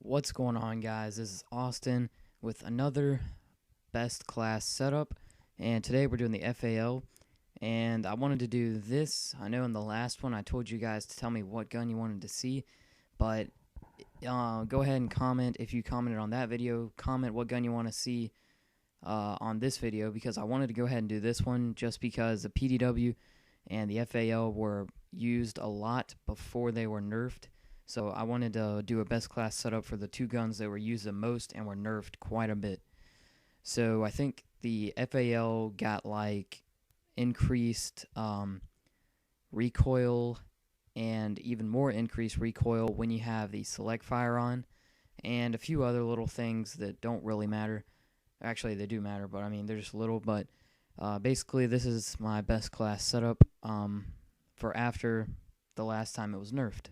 What's going on, guys? This is Austin with another best class setup, and today we're doing the FAL. And I wanted to do this. I know in the last one I told you guys to tell me what gun you wanted to see, but go ahead and comment if you commented on that video. Comment what gun you want to see on this video, because I wanted to go ahead and do this one just because the PDW and the FAL were used a lot before they were nerfed. So I wanted to do a best class setup for the two guns that were used the most and were nerfed quite a bit. So I think the FAL got like increased recoil and even more increased recoil when you have the select fire on, and a few other little things that don't really matter. Actually, they do matter, but I mean, they're just little. But basically, this is my best class setup for after the last time it was nerfed.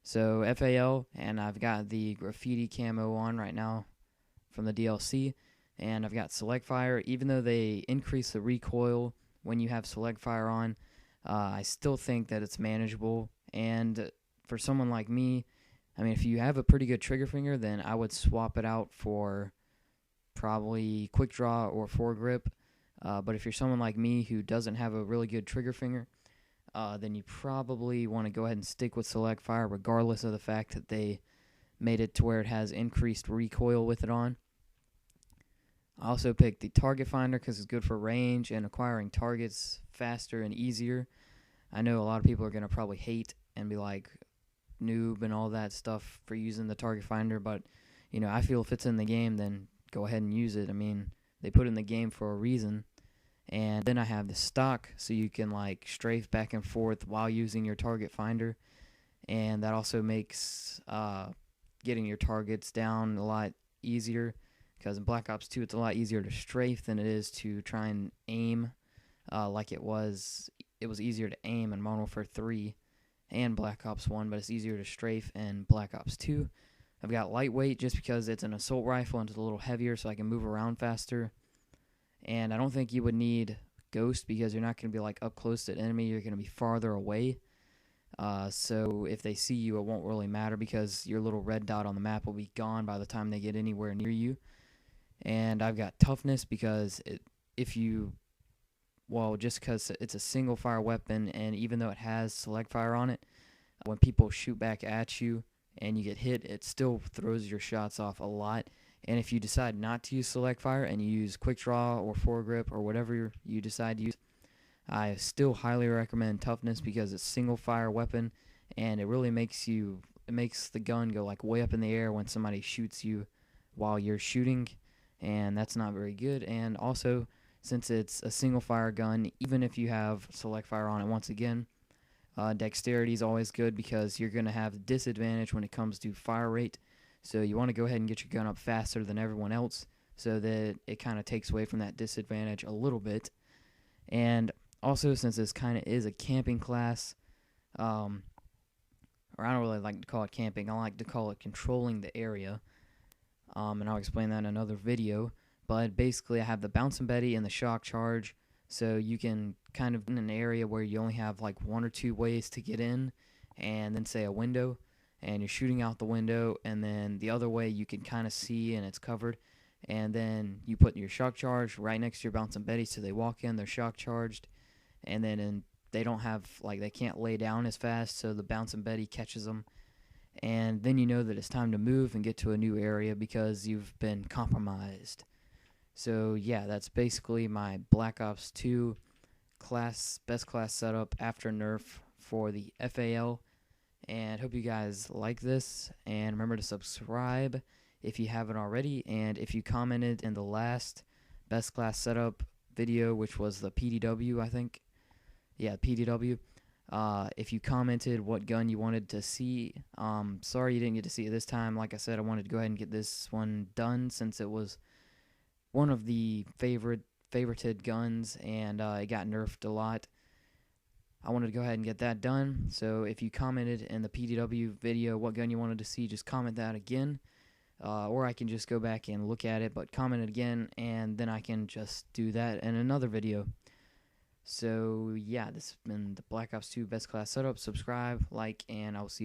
So FAL, and I've got the graffiti camo on right now from the DLC, and I've got select fire. Even though they increase the recoil when you have select fire on, I still think that it's manageable. And for someone like me, I mean, if you have a pretty good trigger finger, then I would swap it out for probably quick draw or foregrip. But if you're someone like me who doesn't have a really good trigger finger, then you probably want to go ahead and stick with select fire, regardless of the fact that they made it to where it has increased recoil with it on. I also picked the target finder because it's good for range and acquiring targets faster and easier. I know a lot of people are going to probably hate and be like noob and all that stuff for using the target finder, but you know, I feel if it's in the game, then go ahead and use it. I mean, they put it in the game for a reason. And then I have the stock, so you can like strafe back and forth while using your target finder, and that also makes getting your targets down a lot easier, because in Black Ops 2 it's a lot easier to strafe than it is to try and aim like it was easier to aim in Modern Warfare 3 and Black Ops 1, but it's easier to strafe in Black Ops 2. I've got lightweight just because it's an assault rifle and it's a little heavier, so I can move around faster. And I don't think you would need Ghost because you're not going to be like up close to the enemy. You're going to be farther away. So if they see you, it won't really matter because your little red dot on the map will be gone by the time they get anywhere near you. And I've got toughness because just because it's a single fire weapon, and even though it has select fire on it, when people shoot back at you and you get hit, it still throws your shots off a lot. And if you decide not to use select fire and you use quick draw or foregrip or whatever you decide to use, I still highly recommend toughness because it's single fire weapon, and it really makes the gun go like way up in the air when somebody shoots you while you're shooting, and that's not very good. And also, since it's a single fire gun, even if you have select fire on it, once again, dexterity is always good because you're going to have disadvantage when it comes to fire rate. So you want to go ahead and get your gun up faster than everyone else so that it kind of takes away from that disadvantage a little bit. And also, since this kind of is a camping class, or I don't really like to call it camping, I like to call it controlling the area, and I'll explain that in another video. But basically, I have the Bouncing Betty and the Shock Charge, so you can kind of in an area where you only have like one or two ways to get in, and then say a window, and you're shooting out the window, and then the other way you can kind of see and it's covered, and then you put your shock charge right next to your Bouncing Betty, so they walk in, they're shock charged, and then they don't have, like, they can't lay down as fast, so the Bouncing Betty catches them, and then you know that it's time to move and get to a new area because you've been compromised. So yeah, that's basically my Black Ops 2 best class setup after nerf for the FAL. And hope you guys like this, and remember to subscribe if you haven't already. And if you commented in the last best class setup video, which was the PDW, I think, yeah, PDW, if you commented what gun you wanted to see, sorry you didn't get to see it this time. Like I said, I wanted to go ahead and get this one done since it was one of the favorited guns, and it got nerfed a lot. I wanted to go ahead and get that done. So if you commented in the PDW video what gun you wanted to see, just comment that again. Or I can just go back and look at it, but comment it again, and then I can just do that in another video. So yeah, this has been the Black Ops 2 Best Class Setup. Subscribe, like, and I'll see you.